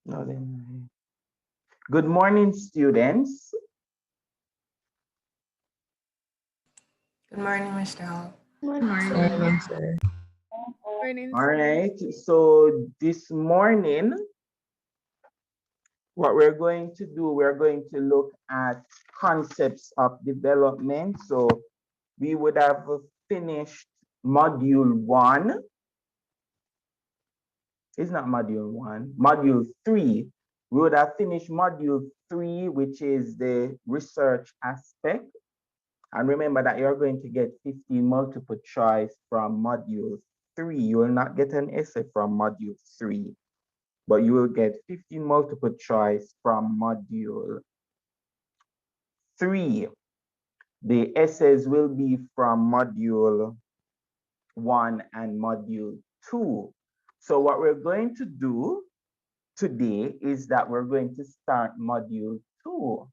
No, then. Good morning, students. Good morning, Mr. Hall. Good Morning. morning, sir. Morning, All sir. right. So this morning, what we're going to do, we're going to look at concepts of development. So we would have finished module one. It's not module one, module three. We would have finished module three, which is the research aspect. And remember that you're going to get 15 multiple choice from module three. You will not get an essay from module three, but you will get 15 multiple choice from module three. The essays will be from module one and module two. So what we're going to do today is that we're going to start module two,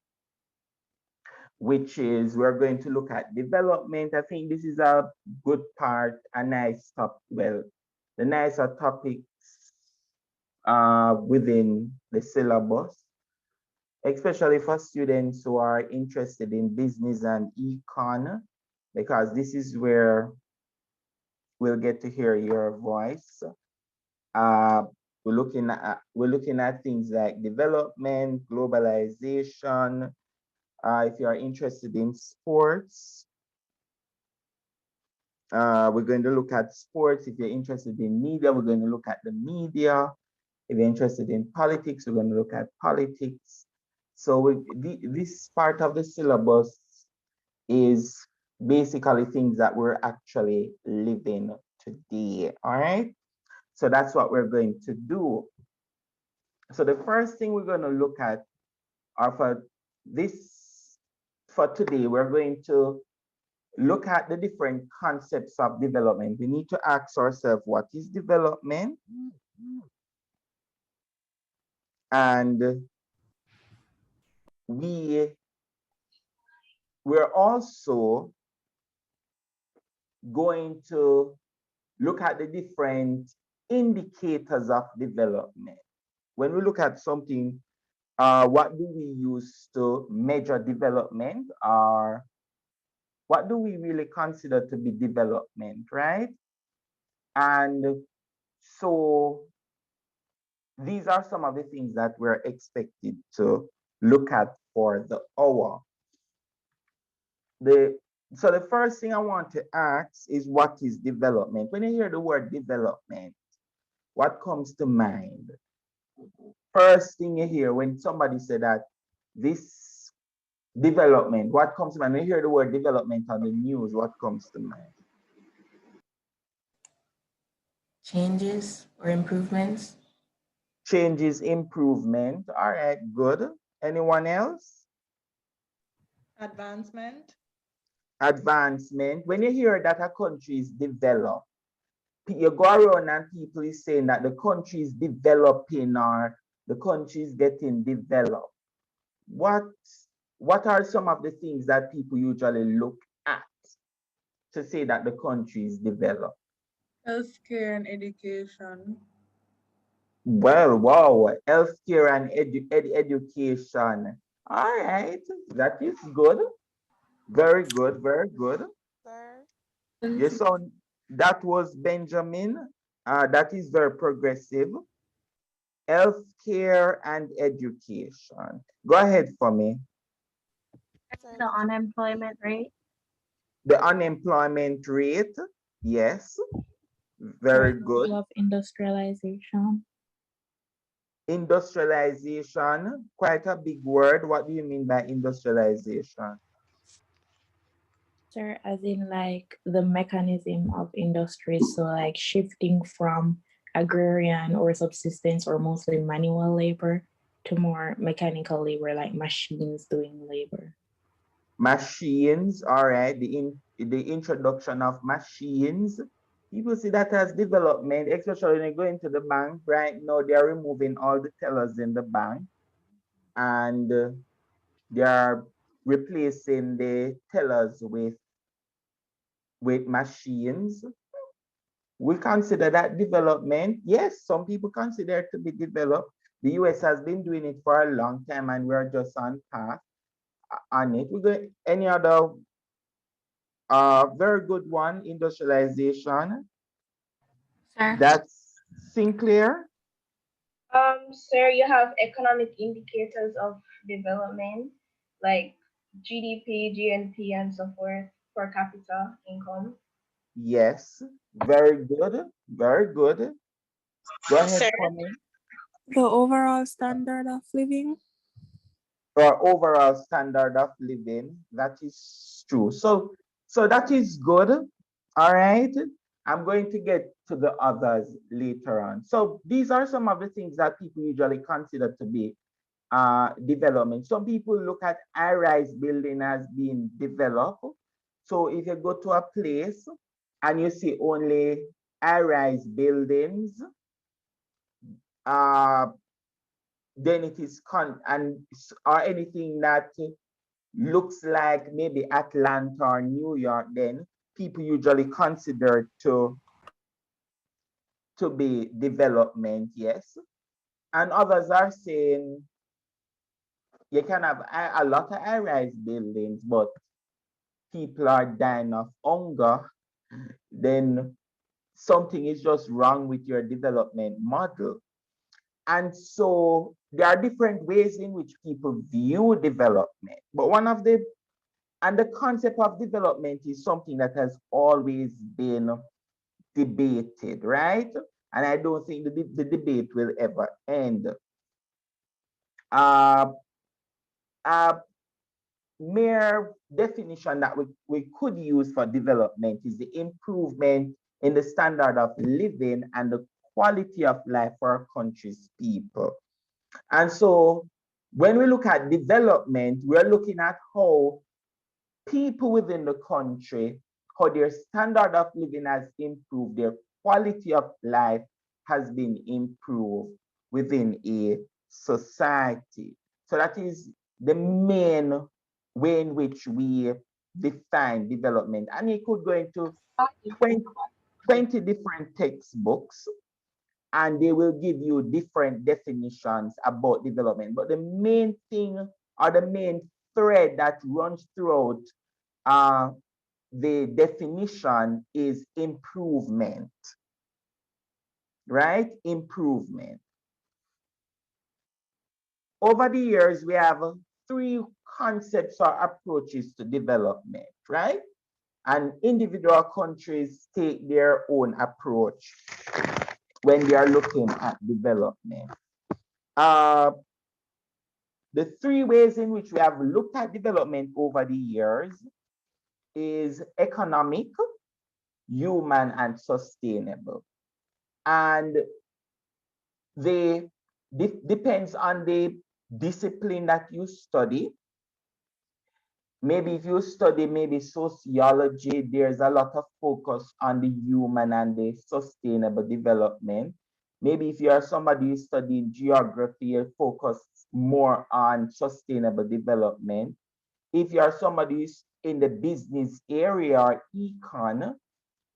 which is we're going to look at development. I think this is a good part, a nice top, well, the nicer topics within the syllabus, especially for students who are interested in business and econ, because this is where we'll get to hear your voice. Uh, we're looking at things like development, globalization. If you are interested in sports, we're going to look at sports. If you're interested in media, we're going to look at the media. If you're interested in politics, we're going to look at politics. So this part of the syllabus is basically things that we're actually living today. All right. So that's what we're going to do. So the first thing we're going to look at, or this, for today, we're going to look at the different concepts of development. We need to ask ourselves, what is development? And we're also going to look at the different indicators of development. When we look at something, what do we use to measure development, or what do we really consider to be development, right? And so these are some of the things that we're expected to look at for the hour. So the first thing I want to ask is, what is development? When you hear the word development, what comes to mind? First thing you hear when somebody said that this development, what comes to mind? When you hear the word development on the news, what comes to mind? Changes or improvements? Changes, improvement. All right, good. Anyone else? Advancement. Advancement. When you hear that a country is developed, you go around and people is saying that the country is developing, or the country is getting developed. What what are some of the things that people usually look at to say that the country is developed? Healthcare and education. Well, wow, healthcare and education. All right, that is good. Very good, very good. sir. Yes, so that was Benjamin. That is very progressive. Healthcare and education. Go ahead for me. Sir, the unemployment rate. The unemployment rate. Yes, Sir, very role good. of industrialization. Industrialization, quite a big word. What do you mean by industrialization? Sir, as in like the mechanism of industry, so like shifting from agrarian or subsistence or mostly manual labor to more mechanical labor, like machines doing labor. Machines, all right. The introduction of machines. People see that as development, especially when you go into the bank right now. They are removing all the tellers in the bank, and they are replacing the tellers with machines. We consider that development. Yes, some people consider it to be developed. The US has been doing it for a long time and we're just on path on it. We got any other very good one, industrialization. Sir? That's Sinclair. Sir, you have economic indicators of development like GDP, GNP, and so forth, per capita income. Yes, very good, very good. Go ahead, Sir, Kwame. The overall standard of living. Or overall standard of living. That is true. So that is good. All right. I'm going to get to the others later on. So these are some of the things that people usually consider to be development. Some people look at high-rise building as being developed. So if you go to a place and you see only high-rise buildings, uh, then it is or anything that looks like maybe Atlanta or New York, then people usually consider to be development, yes. And others are saying you can have a lot of high-rise buildings, but people are dying of hunger, then something is just wrong with your development model. And so there are different ways in which people view development. But the concept of development is something that has always been debated, right? And I don't think the debate will ever end. Uh, a mere definition that we could use for development is the improvement in the standard of living and the quality of life for our country's people. And so when we look at development, we're looking at how people within the country, how their standard of living has improved, their quality of life has been improved within a society. So that is the main way in which we define development. And it could go into 20 different textbooks and they will give you different definitions about development. But the main thing or the main thread that runs throughout the definition is improvement, right? Improvement. Over the years, we have three concepts or approaches to development, right? And individual countries take their own approach when they are looking at development. The three ways in which we have looked at development over the years is economic, human, and sustainable. And they depends on the discipline that you study. Maybe if you study maybe sociology, there's a lot of focus on the human and the sustainable development. Maybe if you are somebody studying geography, you focus more on sustainable development. If you are somebody who's in the business area or econ,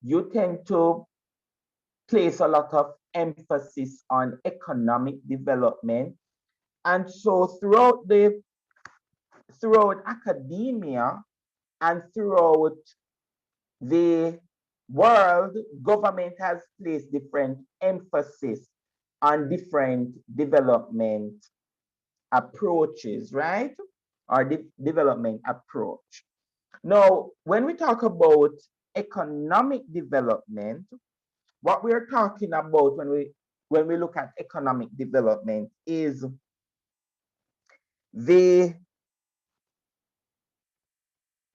you tend to place a lot of emphasis on economic development. And so throughout academia and throughout the world, government has placed different emphasis on different development approaches, right? Or development approach. Now, when we talk about economic development, what we're talking about when we look at economic development is the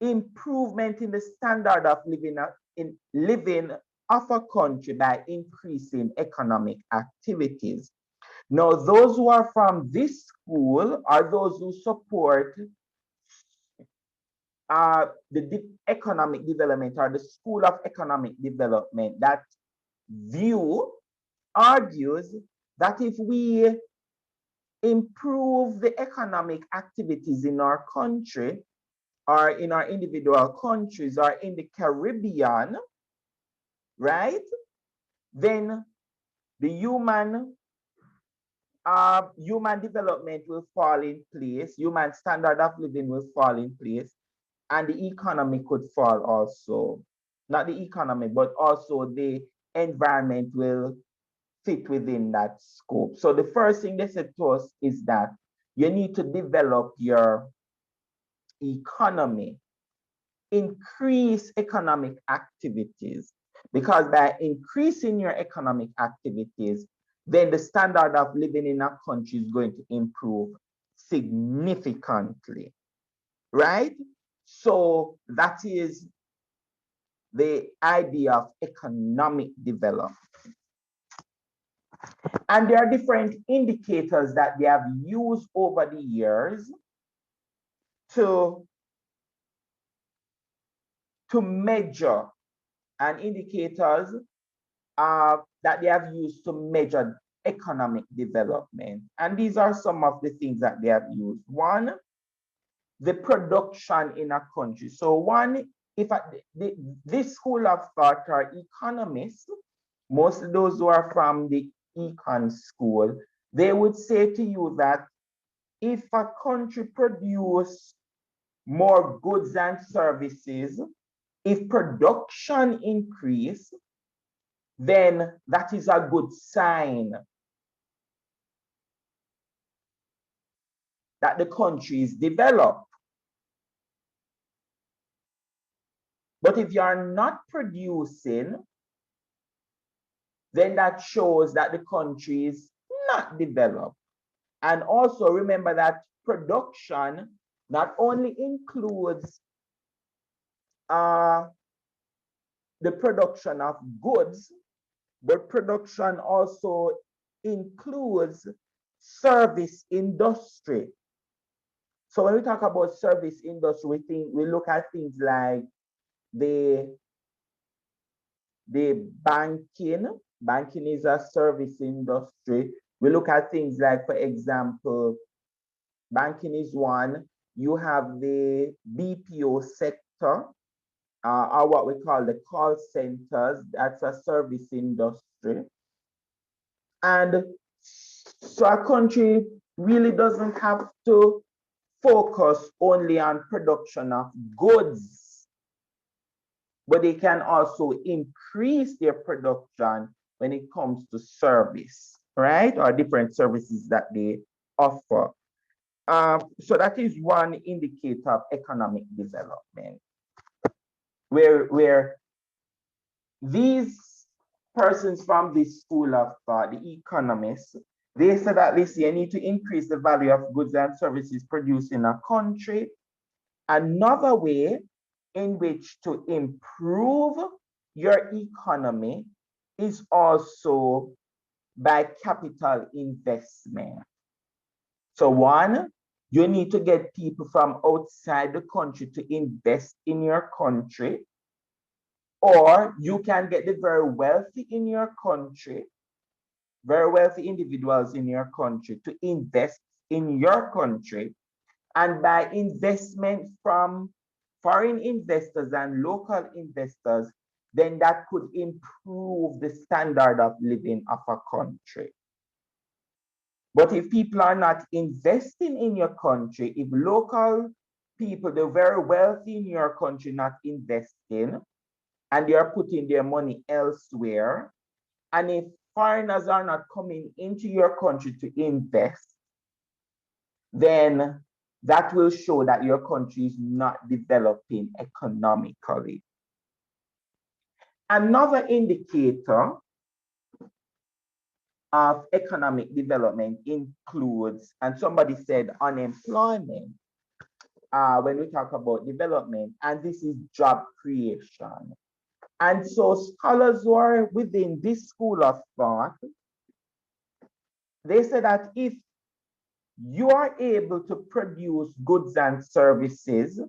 improvement in the standard of living of a country by increasing economic activities. Now, those who are from this school are those who support the economic development or the school of economic development. That view argues that if we improve the economic activities in our country or in our individual countries or in the Caribbean, right, then the human human development will fall in place, human standard of living will fall in place, and the economy could fall also. Not the economy, but also the environment will fit within that scope. So the first thing they said to us is that you need to develop your economy, increase economic activities, because by increasing your economic activities, then the standard of living in a country is going to improve significantly, right? So that is the idea of economic development. And there are different indicators that they have used over the years to measure, and indicators that they have used to measure economic development. And these are some of the things that they have used. One, the production in a country. So one, this school of thought are economists, most of those who are from the econ school, they would say to you that if a country produce more goods and services, if production increase, then that is a good sign that the country is developed. But if you are not producing, then that shows that the country is not developed. And also remember that production not only includes the production of goods, but production also includes service industry. So when we talk about service industry, we look at things like the banking. Banking is a service industry. We look at things like, for example, banking is one. You have the BPO sector, or what we call the call centers. That's a service industry. And so a country really doesn't have to focus only on production of goods, but they can also increase their production when it comes to service, right? Or different services that they offer. So that is one indicator of economic development, where these persons from this school of thought, the economists, they said that this year need to increase the value of goods and services produced in a country. Another way in which to improve your economy is also by capital investment. So one, you need to get people from outside the country to invest in your country, or you can get the very wealthy in your country, very wealthy individuals in your country to invest in your country. And by investment from foreign investors and local investors, then that could improve the standard of living of a country. But if people are not investing in your country, if local people, the very wealthy in your country, not investing, and they are putting their money elsewhere, and if foreigners are not coming into your country to invest, then that will show that your country is not developing economically. Another indicator of economic development includes, and somebody said unemployment when we talk about development, and this is job creation. And so scholars who are within this school of thought, they say that if you are able to produce goods and services,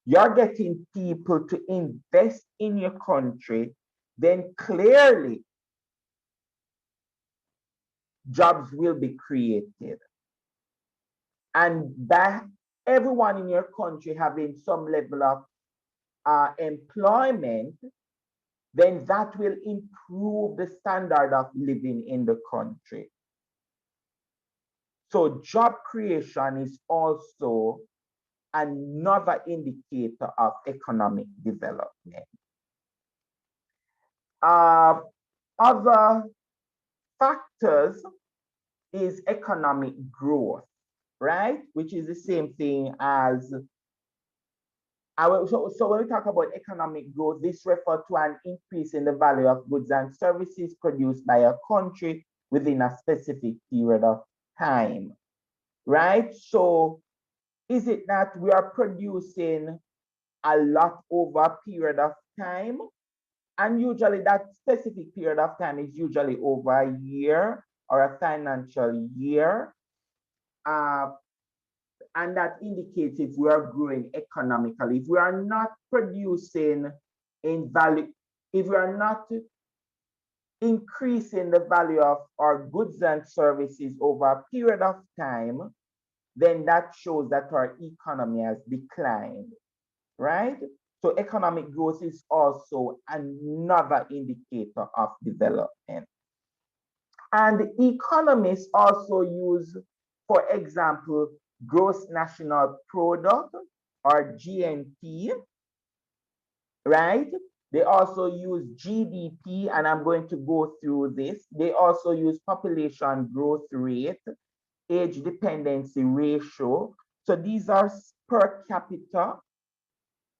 you're getting people to invest in your country, then clearly jobs will be created. And by everyone in your country having some level of employment, then that will improve the standard of living in the country. So job creation is also another indicator of economic development. Other factors is economic growth, right? Which is the same thing as so when we talk about economic growth, this refers to an increase in the value of goods and services produced by a country within a specific period of time, right? So is it that we are producing a lot over a period of time? And usually that specific period of time is usually over a year or a financial year. And that indicates if we are growing economically. If we are not producing in value, if we are not increasing the value of our goods and services over a period of time, then that shows that our economy has declined, right? So economic growth is also another indicator of development. And economists also use, for example, gross national product or GNP, right? They also use GDP, and I'm going to go through this. They also use population growth rate, age dependency ratio. So these are per capita.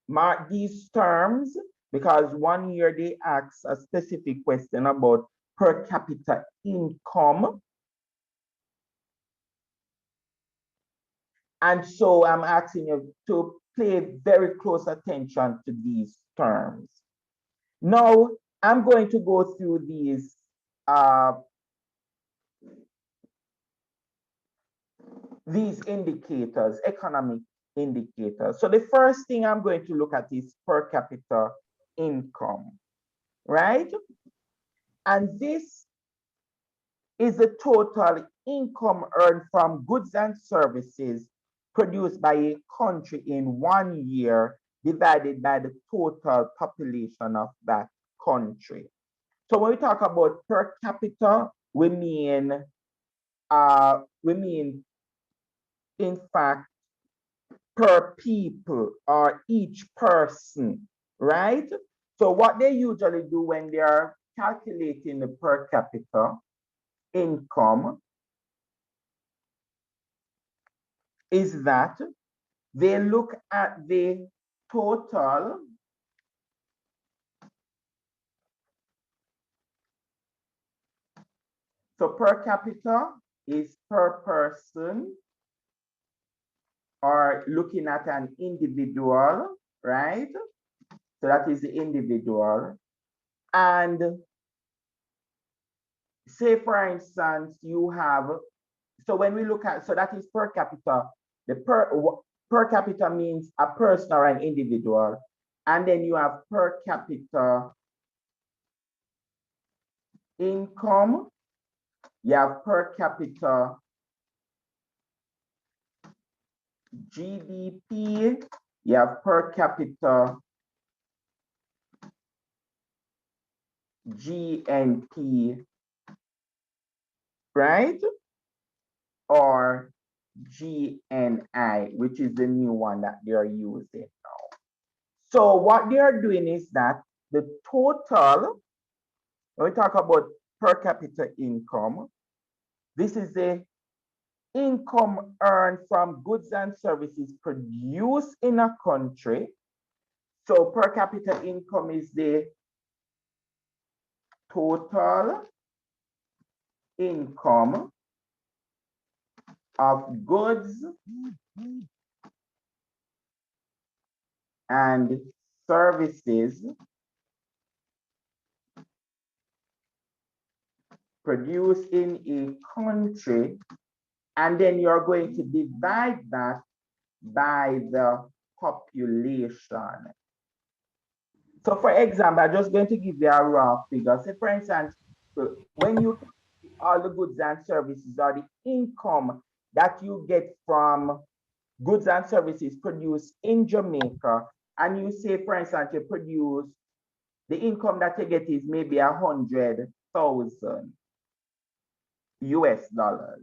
Mark these terms because one year they asked a specific question about per capita income. And so I'm asking you to pay very close attention to these terms. Now, I'm going to go through these indicators, economic indicators. So the first thing I'm going to look at is per capita income, right? And this is the total income earned from goods and services produced by a country in 1 year divided by the total population of that country. So when we talk about per capita, we mean in fact per people or each person, right? So what they usually do when they are calculating the per capita income is that they look at the total so per capita is per person or looking at an individual, right? So that is the individual. And say for instance, you have, so when we look at, so that is per capita, the per capita means a person or an individual. And then you have per capita income, you have per capita GDP, you have per capita GNP, right? Or GNI, which is the new one that they are using now. So what they are doing is that the total, when we talk about per capita income, this is the income earned from goods and services produced in a country. So per capita income is the total income of goods and services produced in a country, and then you're going to divide that by the population. So for example, I'm just going to give you a raw figure. Say for instance, when you all the goods and services or the income that you get from goods and services produced in Jamaica, and you say for instance, you produce, the income that you get is maybe 100,000 US dollars.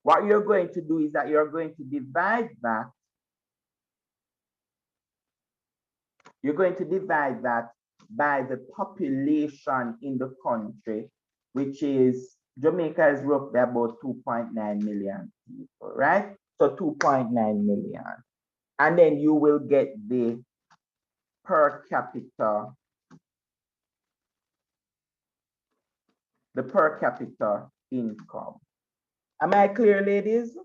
What you're going to do is that you're going to divide that. You're going to divide that by the population in the country, which is Jamaica is roughly about 2.9 million people, right? So 2.9 million. And then you will get the per capita, income. Am I clear, ladies?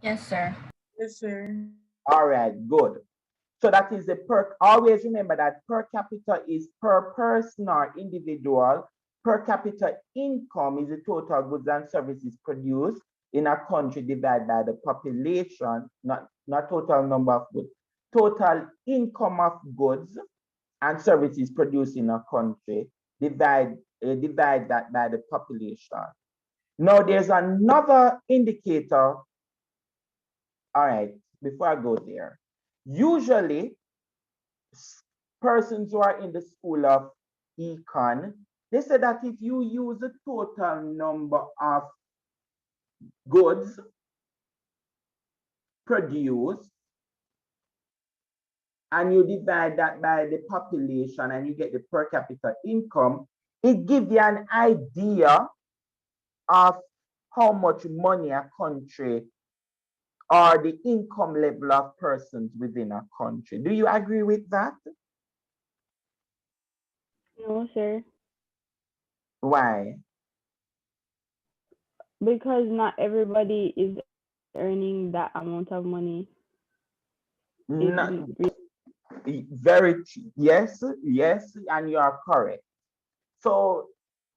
Yes, sir. Yes, sir. All right, good. So that is the per, always remember that per capita is per person or individual. Per capita income is the total goods and services produced in a country divided by the population, not total number of goods, total income of goods and services produced in a country, divide that by the population. Now there's another indicator. All right, before I go there, usually persons who are in the school of econ, they say that if you use the total number of goods produced and you divide that by the population and you get the per capita income, it gives you an idea of how much money a country or the income level of persons within a country. Do you agree with that? No, sir. Why? Because not everybody is earning that amount of money. Not, very, yes, and you are correct. So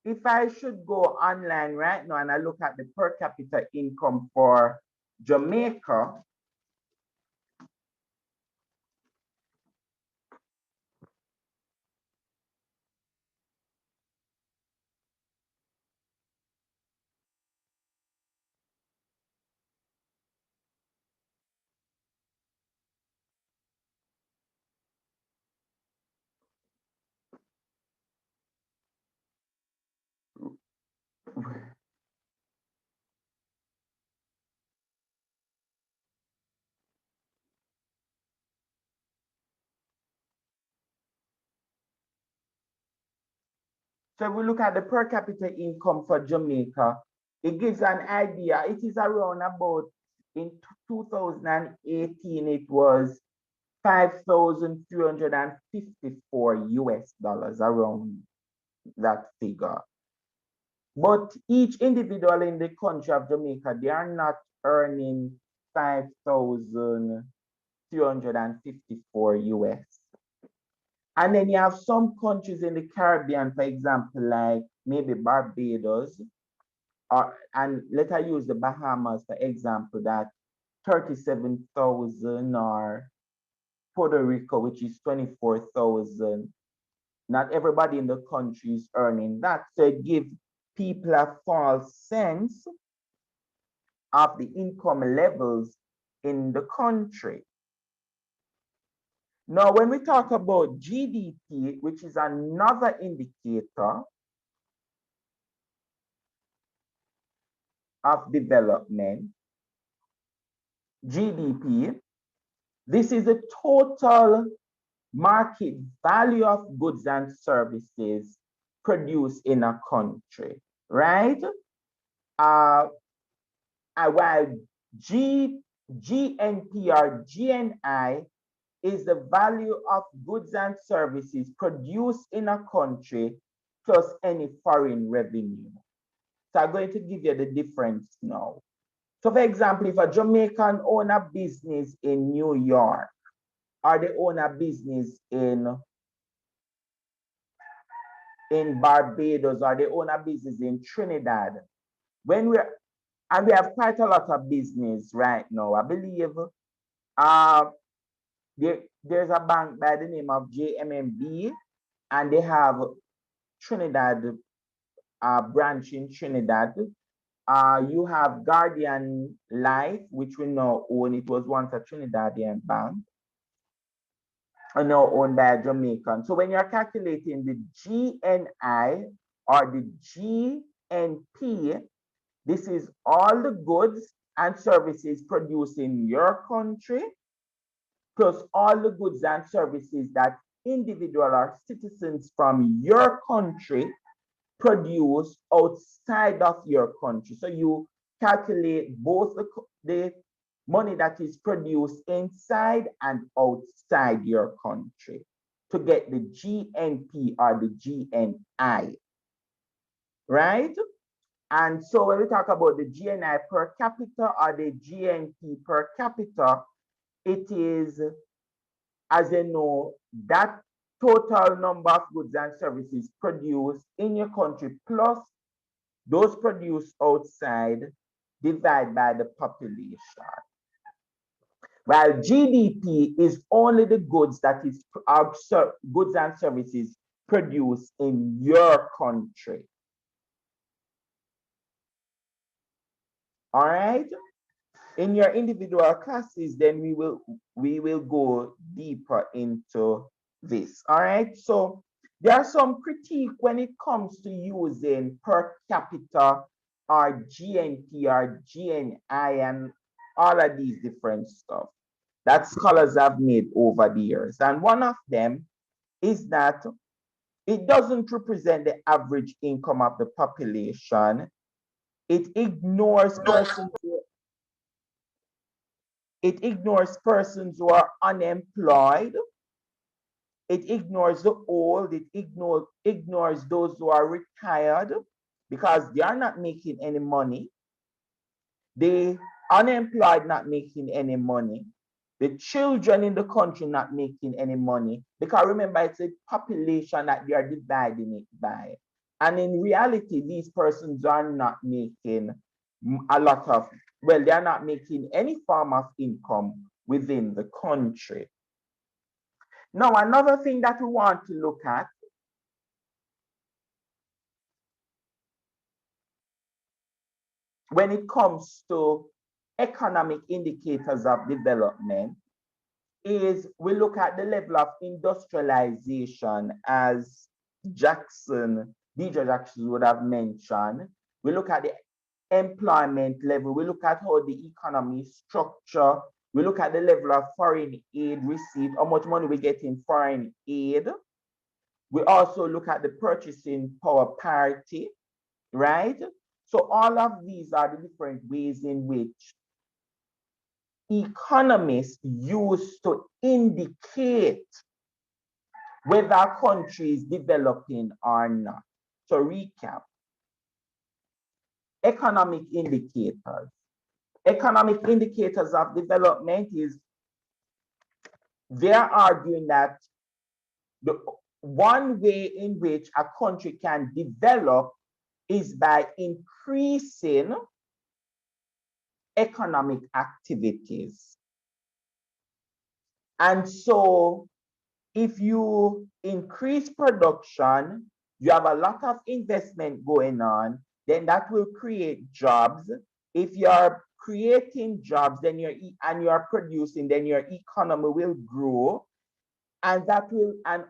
if I should go online right now and I look at the per capita income for Jamaica, so if we look at the per capita income for Jamaica, it gives an idea. It is around about, in 2018, it was 5,354 US dollars, around that figure. But each individual in the country of Jamaica, they are not earning 5,354 US. And then you have some countries in the Caribbean, for example, like maybe Barbados, and let us use the Bahamas for example, that 37,000, or Puerto Rico, which is 24,000. Not everybody in the country is earning that. So it gives people a false sense of the income levels in the country. Now, when we talk about GDP, which is another indicator of development, GDP, this is the total market value of goods and services produced in a country, right? While GNP or GNI is the value of goods and services produced in a country plus any foreign revenue. So I'm going to give you the difference now. So for example, if a Jamaican own a business in New York, or they own a business in Barbados, or they own a business in Trinidad, and we have quite a lot of business right now. I believe there's a bank by the name of JMMB, and they have Trinidad branch in Trinidad. You have Guardian Life, which we now own. It was once a Trinidadian bank, and now owned by a Jamaican. So when you're calculating the GNI or the GNP, This is all the goods and services produced in your country, plus all the goods and services that individual or citizens from your country produce outside of your country. So you calculate both the money that is produced inside and outside your country to get the GNP or the GNI, right? And so when we talk about the GNI per capita or the GNP per capita, it is, as you know, that total number of goods and services produced in your country plus those produced outside divided by the population. While GDP is only the goods that is goods and services produced in your country. All right. In your individual classes, then we will go deeper into this. All right. So there are some critique when it comes to using per capita or GNP or GNI and all of these different stuff that scholars have made over the years. And one of them is that it doesn't represent the average income of the population. It ignores persons who are unemployed. It ignores the old. It ignores those who are retired because they are not making any money. The unemployed not making any money. The children in the country not making any money. Because remember, it's a population that they are dividing it by. And in reality, these persons are not making a lot of, well, they are not making any form of income within the country. Now, another thing that we want to look at when it comes to economic indicators of development is we look at the level of industrialization, as Deidre Jackson would have mentioned. We look at the employment level. We look at how the economy is structured. We look at the level of foreign aid received, how much money we get in foreign aid. We also look at the purchasing power parity, right? So all of these are the different ways in which economists use to indicate whether a country is developing or not. So recap, economic indicators. Economic indicators of development is they're arguing that the one way in which a country can develop is by increasing economic activities. And so if you increase production, you have a lot of investment going on, then that will create jobs. If you're creating jobs, then you're producing, then your economy will grow. And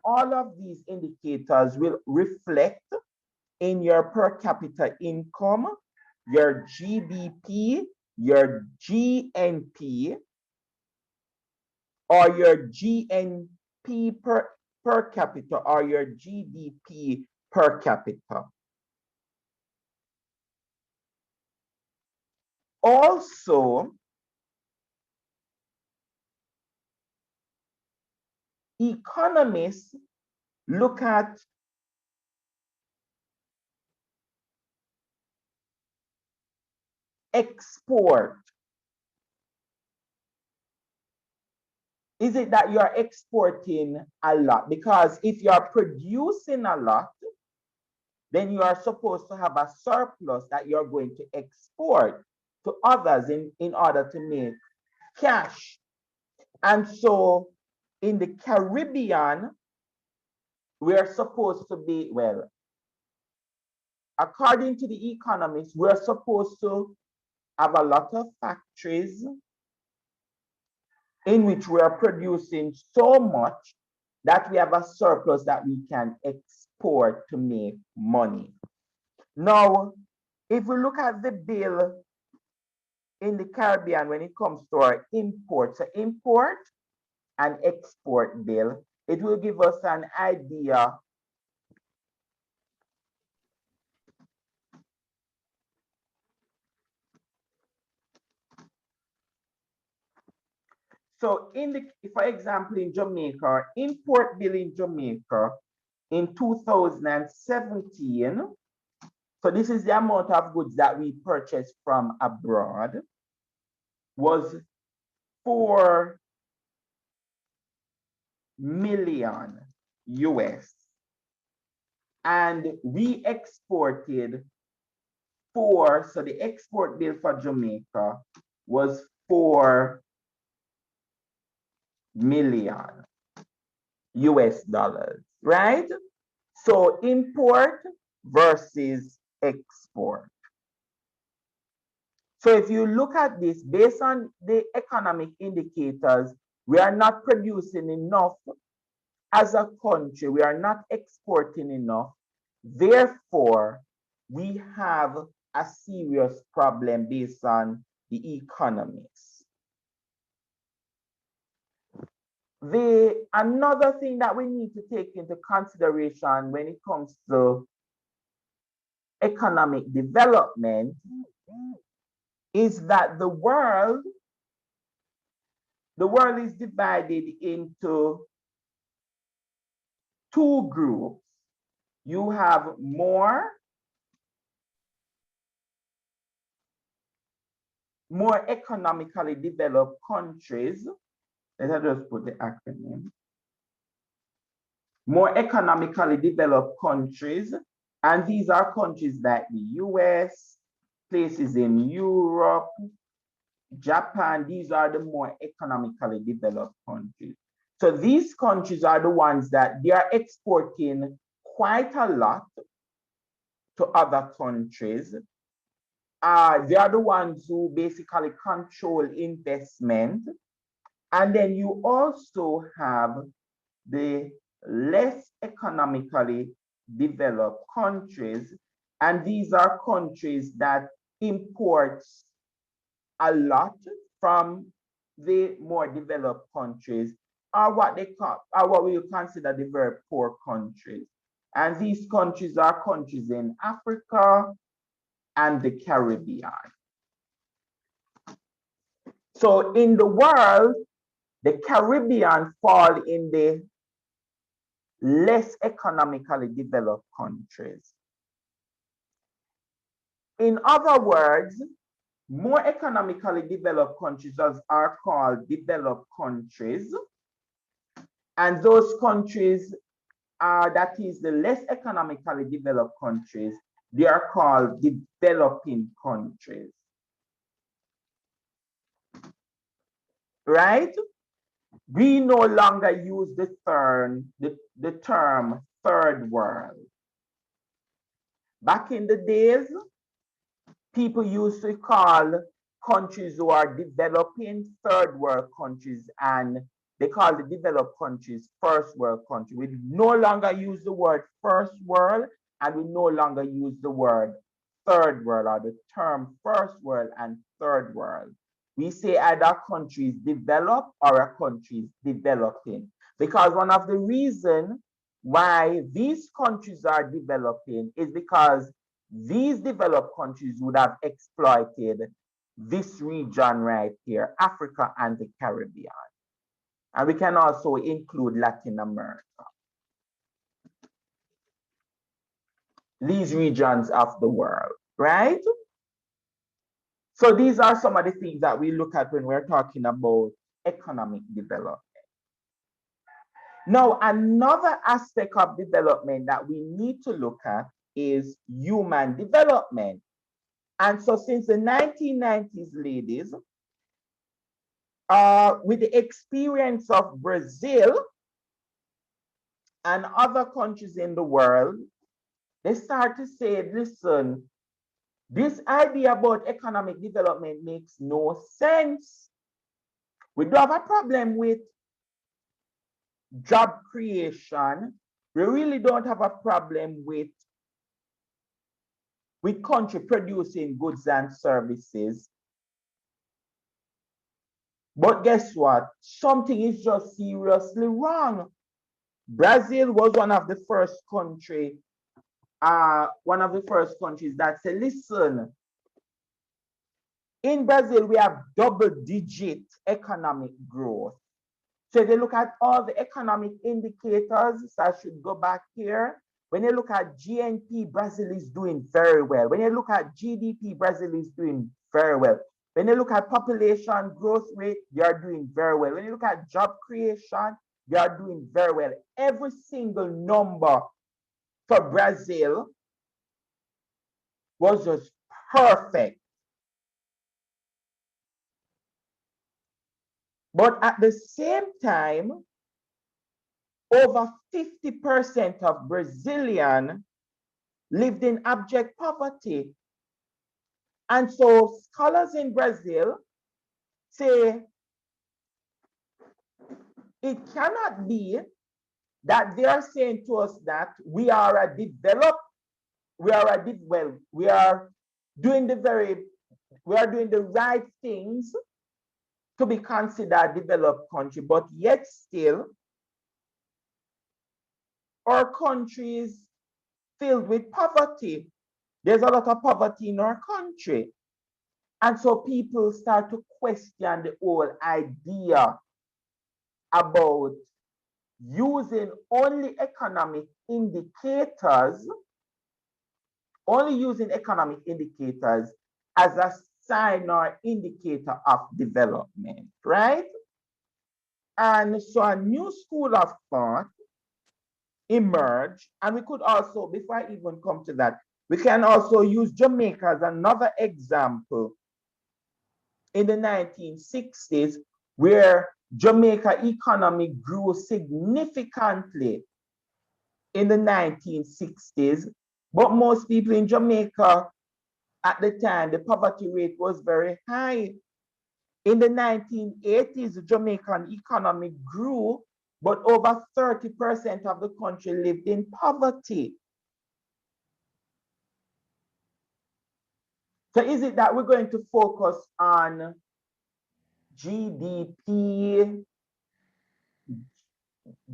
all of these indicators will reflect in your per capita income, your GDP, your GNP, or your GNP per capita, or your GDP per capita. Also, economists look at export. Is it that you're exporting a lot? Because if you're producing a lot, then you are supposed to have a surplus that you're going to export to others in order to make cash. And so in the Caribbean, we're supposed to be, well, according to the economists, we're supposed to have a lot of factories in which we are producing so much that we have a surplus that we can export to make money. Now, If we look at the bill in the Caribbean when it comes to our import, so import and export bill, it will give us an idea so for example, in Jamaica, import bill in Jamaica in 2017, so this is the amount of goods that we purchased from abroad, was 4 million US. And we exported so the export bill for Jamaica was 4 million US dollars, right? So import versus export. So if you look at this based on the economic indicators, we are not producing enough as a country, we are not exporting enough. Therefore, we have a serious problem based on the economics. Another thing that we need to take into consideration when it comes to economic development is that the world is divided into 2 groups. You have more economically developed countries. Let us just put the acronym. More economically developed countries, and these are countries like the US, places in Europe, Japan. These are the more economically developed countries. So these countries are the ones that they are exporting quite a lot to other countries. They are the ones who basically control investment. And then you also have the less economically developed countries. And these are countries that import a lot from the more developed countries, are what we consider the very poor countries. And these countries are countries in Africa and the Caribbean. So in the world, the Caribbean fall in the less economically developed countries. In other words, more economically developed countries are called developed countries. And those countries that is the less economically developed countries, they are called developing countries. Right? We no longer use the term third world. Back in the days, people used to call countries who are developing third world countries, and they call the developed countries first world countries. We no longer use the word first world, and we no longer use the word third world or the term first world and third world. We say either a country is developed or a country is developing, because one of the reasons why these countries are developing is because these developed countries would have exploited this region right here, Africa and the Caribbean. And we can also include Latin America. These regions of the world, right? So these are some of the things that we look at when we're talking about economic development. Now, another aspect of development that we need to look at is human development. And so since the 1990s, ladies, with the experience of Brazil and other countries in the world, they start to say, listen, this idea about economic development makes no sense. We do have a problem with job creation. We really don't have a problem with with country producing goods and services. But guess what? Something is just seriously wrong. Brazil was one of the first countries that said, listen, in Brazil, we have double-digit economic growth. So if you look at all the economic indicators, so I should go back here. When you look at GNP, Brazil is doing very well. When you look at GDP, Brazil is doing very well. When you look at population growth rate, they are doing very well. When you look at job creation, they are doing very well. Every single number for Brazil was just perfect. But at the same time, over 50% of Brazilians lived in abject poverty. And so scholars in Brazil say it cannot be that they are saying to us that we are a developed, we are doing the right things to be considered a developed country, but yet still our country is filled with poverty. There's a lot of poverty in our country. And so people start to question the whole idea about using only economic indicators, as a sign or indicator of development, right? And so a new school of thought emerged, and we could also, before I even come to that, we can also use Jamaica as another example in the 1960s, where Jamaica economy grew significantly in the 1960s, but most people in Jamaica at the time, the poverty rate was very high. In the 1980s, the Jamaican economy grew, but over 30% of the country lived in poverty. So is it that we're going to focus on GDP,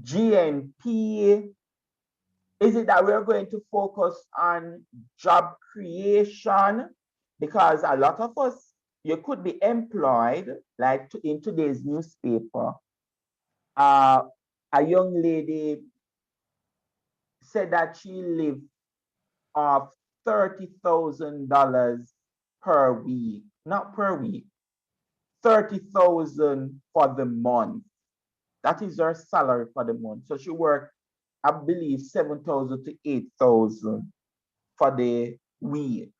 GNP? Is it that we're going to focus on job creation? Because a lot of us, you could be employed, like in today's newspaper, a young lady said that she lived off $30,000 per week, not per week, 30,000 for the month. That is her salary for the month. So she worked, I believe, 7,000 to 8,000 for the week.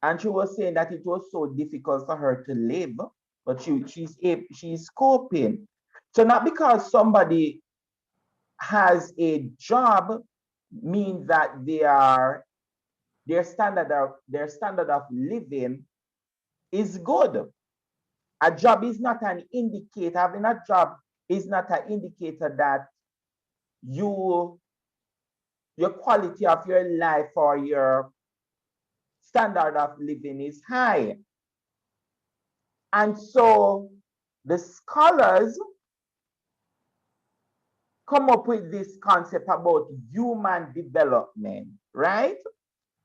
And she was saying that it was so difficult for her to live, but she's coping. So not because somebody has a job means that their standard of living is good. A job is not an indicator. Having a job is not an indicator that your quality of your life or your standard of living is high. And so the scholars come up with this concept about human development, right?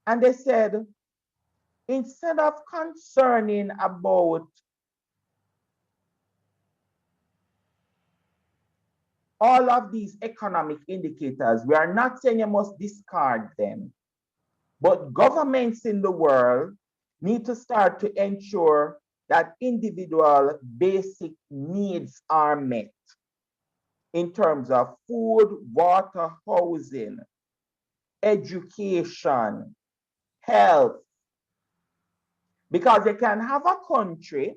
And they said, instead of concerning about all of these economic indicators, we are not saying you must discard them, but governments in the world need to start to ensure that individual basic needs are met in terms of food, water, housing, education, health. Because they can have a country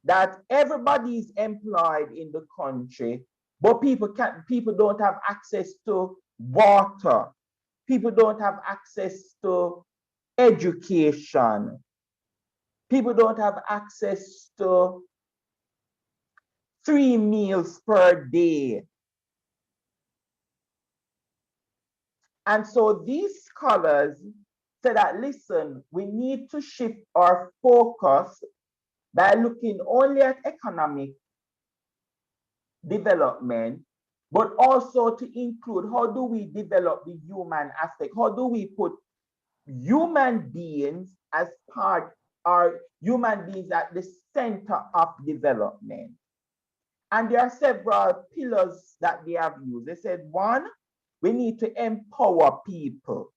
that everybody is employed in the country, but people don't have access to water. People don't have access to education. People don't have access to 3 meals per day. And so these scholars said that, listen, we need to shift our focus by looking only at economic development, but also to include how do we develop the human aspect? How do we put human beings as part, or human beings at the center of development? And there are several pillars that they have used. They said, one, we need to empower people,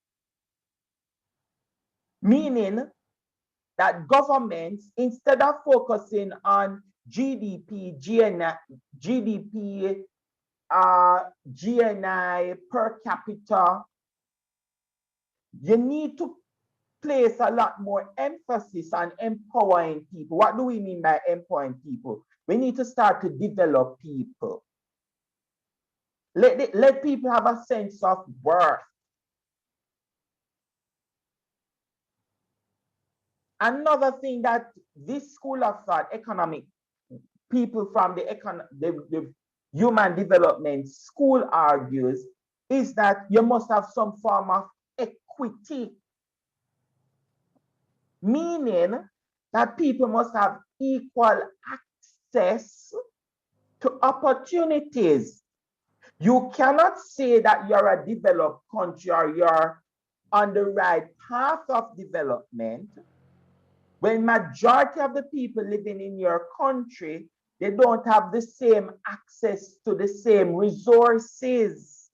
meaning that governments, instead of focusing on GDP, GDP, GNI per capita, you need to place a lot more emphasis on empowering people. What do we mean by empowering people? We need to start to develop people. Let people have a sense of worth. Another thing that this school of thought, economic people from the human development school argues, is that you must have some form of equity, meaning that people must have equal access to opportunities. You cannot say that you're a developed country or you're on the right path of development when majority of the people living in your country, they don't have the same access to the same resources.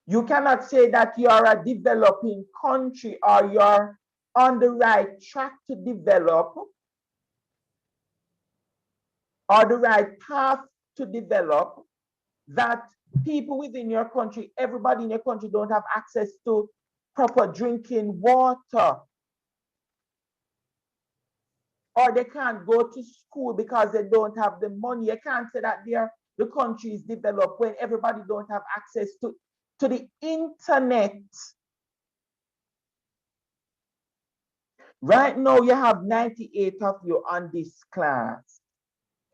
You cannot say that you are a developing country or you're on the right track to develop or the right path to develop, that people within your country, everybody in your country don't have access to proper drinking water, or they can't go to school because they don't have the money. You can't say that the country is developed when everybody don't have access to the internet. Right now, you have 98 of you on this class,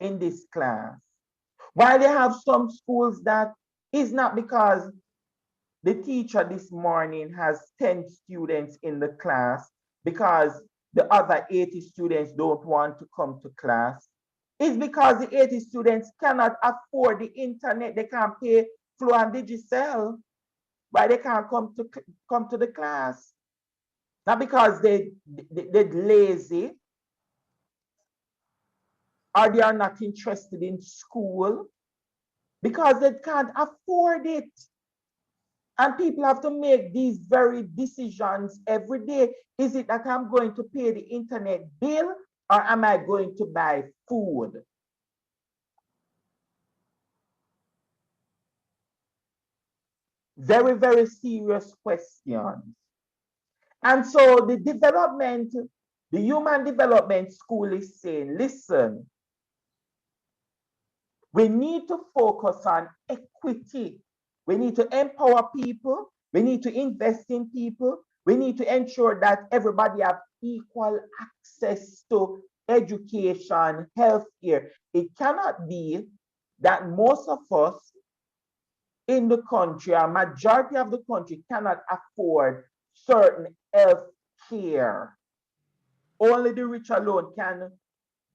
in this class. While you have some schools that is not because the teacher this morning has 10 students in the class because the other 80 students don't want to come to class. It's because the 80 students cannot afford the internet. They can't pay Flow and Digicel. Why they can't come to the class? Not because they're lazy or they are not interested in school, because they can't afford it. And people have to make these very decisions every day. Is it that I'm going to pay the internet bill or am I going to buy food? Very, very serious questions. And so the human development school is saying, listen, we need to focus on equity. We need to empower people. We need to invest in people. We need to ensure that everybody have equal access to education, healthcare. It cannot be that most of us in the country, a majority of the country cannot afford certain health care. Only the rich alone can.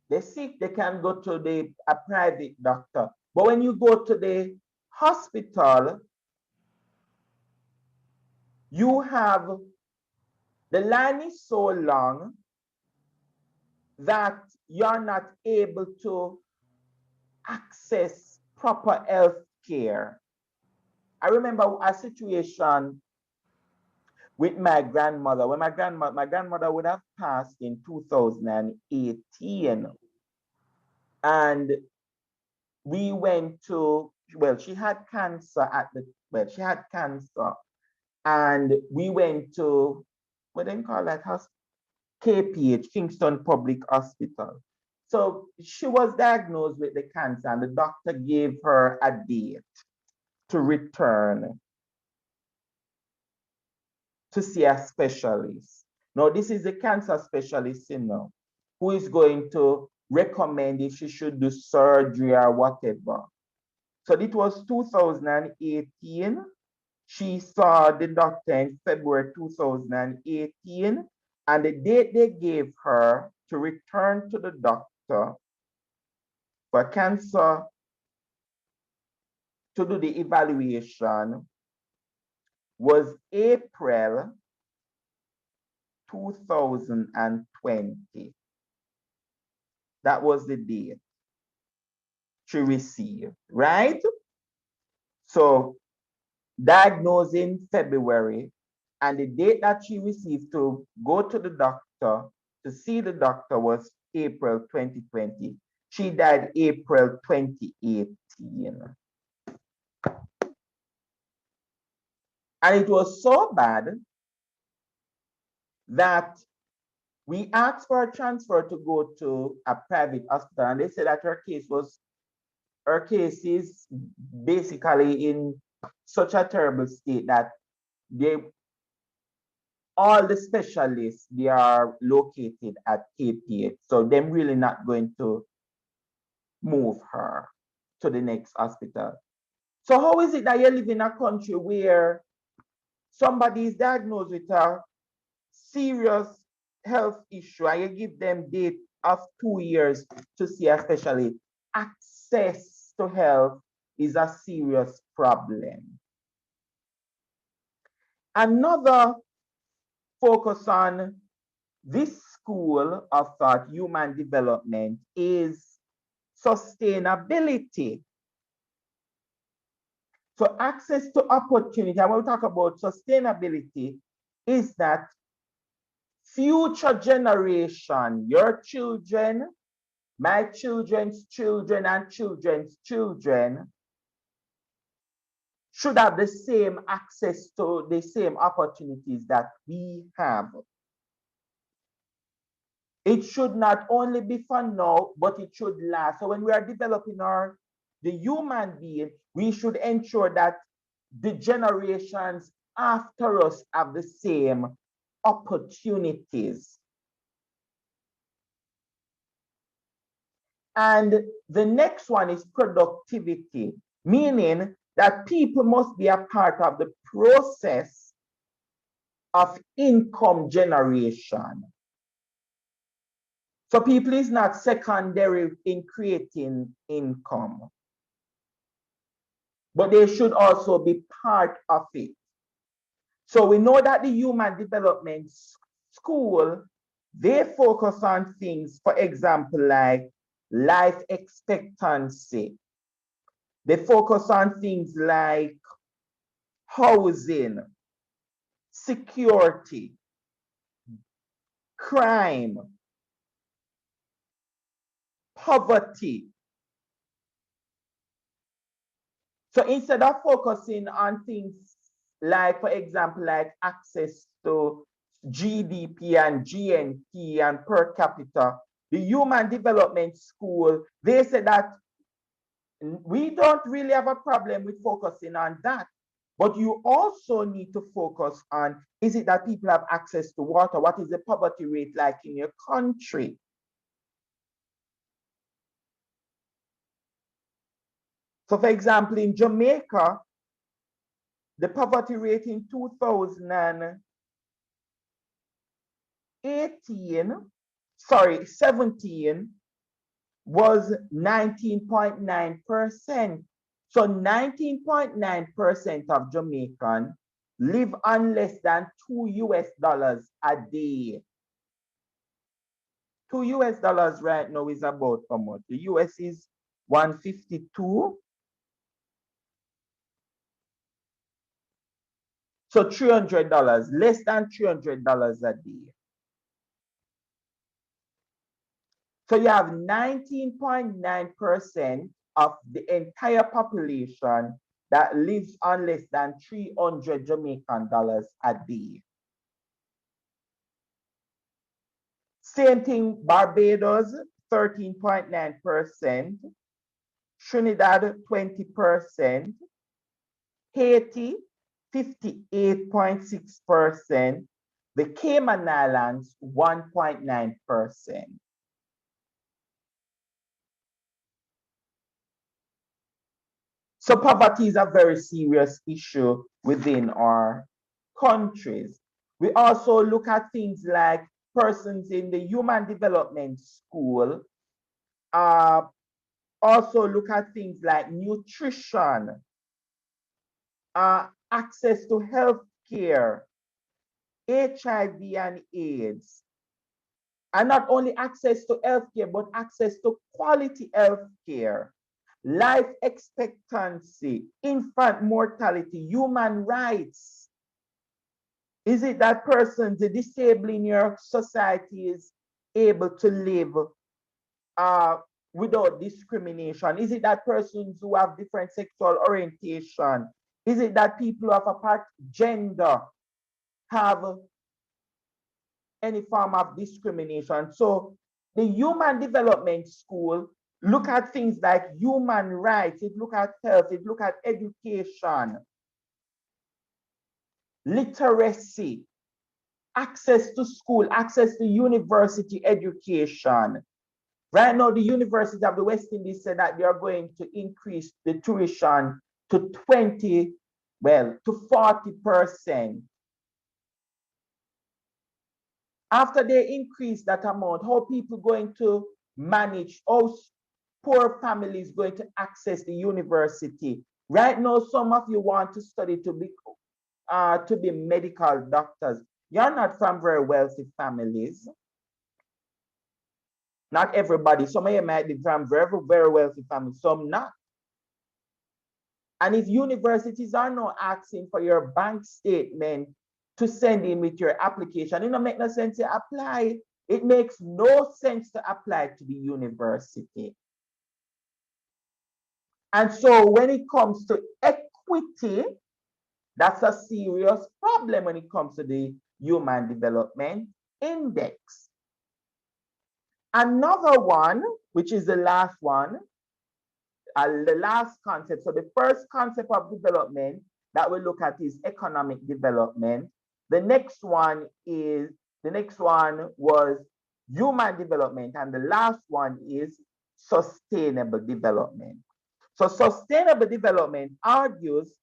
They're sick, they can go to a private doctor. But when you go to the hospital, you have, the line is so long that you're not able to access proper health care. I remember a situation with my grandmother. When my grandmother would have passed in 2018. And we went to, well, she had cancer she had cancer. And we went to, what do you call that hospital? KPH, Kingston Public Hospital. So she was diagnosed with the cancer and the doctor gave her a date to return to see a specialist. Now, this is the cancer specialist, who is going to recommend if she should do surgery or whatever. So it was 2018. She saw the doctor in February 2018, and the date they gave her to return to the doctor for cancer to do the evaluation was April 2020. That was the date she received, right? So diagnosed in February, and the date that she received to go to the doctor, to see the doctor, was April 2020. She died April 2018. And it was so bad that we asked for a transfer to go to a private hospital, and they said that her case is basically in such a terrible state that all the specialists, they are located at Capita, so them really not going to move her to the next hospital. So how is it that you live in a country where somebody is diagnosed with a serious health issue and you give them date of 2 years to see a specialist? Access to health is a serious problem. Another focus on this school of thought, human development, is sustainability. So access to opportunity, and when we talk about sustainability, is that future generation, your children, my children's children, and children's children should have the same access to the same opportunities that we have. It should not only be for now, but it should last. So when we are developing the human being, we should ensure that the generations after us have the same opportunities. And the next one is productivity, meaning that people must be a part of the process of income generation. So people is not secondary in creating income, but they should also be part of it. So we know that the Human Development School, they focus on things, for example, like life expectancy. They focus on things like housing, security, crime, poverty. So instead of focusing on things like, for example, like access to GDP and GNP and per capita, the Human Development School, they said that we don't really have a problem with focusing on that. But you also need to focus on, is it that people have access to water? What is the poverty rate like in your country? So for example, in Jamaica, the poverty rate in 17 was 19.9%. So 19.9% of Jamaicans live on less than $2 a day. $2 right now is about how much? The US is 152. So $300, less than $300 a day. So you have 19.9% of the entire population that lives on less than 300 Jamaican dollars a day. Same thing, Barbados, 13.9%, Trinidad, 20%, Haiti, 58.6%, the Cayman Islands, 1.9%. So poverty is a very serious issue within our countries. We also look at things like persons in the human development school, also look at things like nutrition, access to health care, HIV and AIDS, and not only access to healthcare, but access to quality healthcare, life expectancy, infant mortality, human rights. Is it that persons, the disabled in your society is able to live without discrimination? Is it that persons who have different sexual orientation? Is it that people of a part gender have any form of discrimination? So the human development school look at things like human rights, it look at health, it look at education, literacy, access to school, access to university education. Right now, the University of the West Indies said that they are going to increase the tuition to 40%. After they increase that amount, how people going to manage, how poor families going to access the university? Right now, some of you want to study to be medical doctors. You're not from very wealthy families. Not everybody. Some of you might be from very, very wealthy families, some not. And if universities are now asking for your bank statement to send in with your application, it don't make no sense to apply. It makes no sense to apply to the university. And so when it comes to equity, that's a serious problem when it comes to the Human Development Index. Another one, which is the last one, the last concept. So the first concept of development that we look at is economic development. The next one was human development, and the last one is sustainable development. So sustainable development argues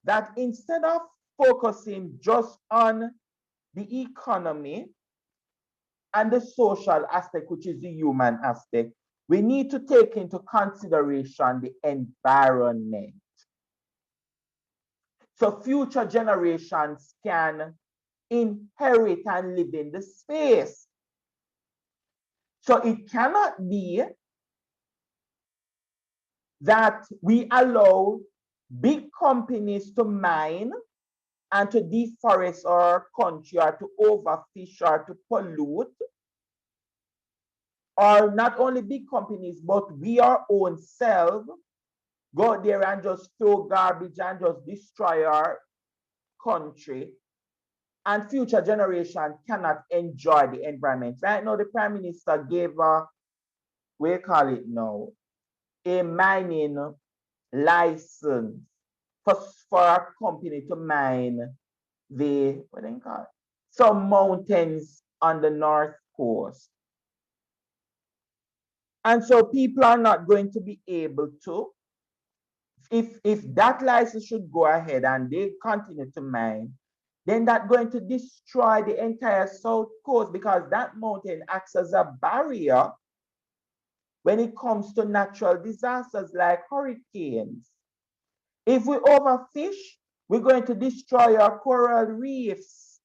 that instead of focusing just on the economy and the social aspect, which is the human aspect, we need to take into consideration the environment. So future generations can inherit and live in the space. So it cannot be that we allow big companies to mine and to deforest our country or to overfish or to pollute, or not only big companies, but we our own selves go out there and just throw garbage and just destroy our country, and future generations cannot enjoy the environment. Right now, the Prime Minister gave we call it now, a mining license for a company to mine what do you call it? Some mountains on the north coast. And so people are not going to be able to, if that license should go ahead and they continue to mine, then that's going to destroy the entire south coast, because that mountain acts as a barrier when it comes to natural disasters like hurricanes. If we overfish, we're going to destroy our coral reefs.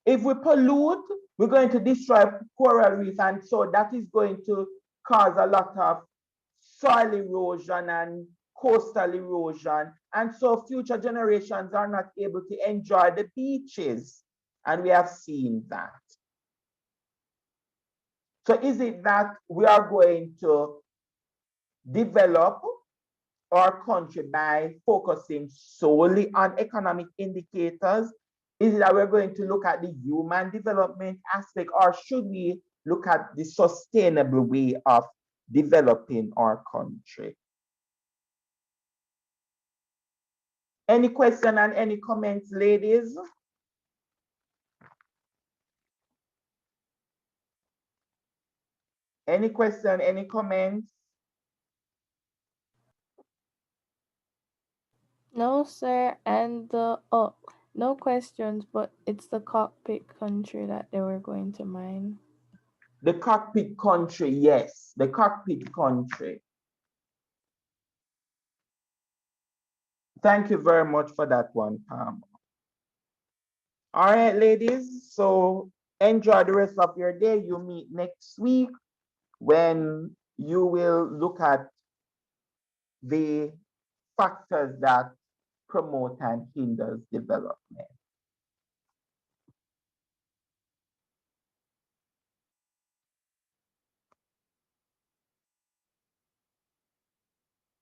If we pollute, we're going to destroy coral reef, and so that is going to cause a lot of soil erosion and coastal erosion. And so future generations are not able to enjoy the beaches. And we have seen that. So is it that we are going to develop our country by focusing solely on economic indicators? Is it that we're going to look at the human development aspect, or should we look at the sustainable way of developing our country? Any question and any comments, ladies? Any question, any comments? No, sir. And no questions, but it's the cockpit country that they were going to mine. The cockpit country, yes, the cockpit country. Thank you very much for that one, Pam. All right, ladies. So enjoy the rest of your day. You meet next week when you will look at the factors that promote and hinders development.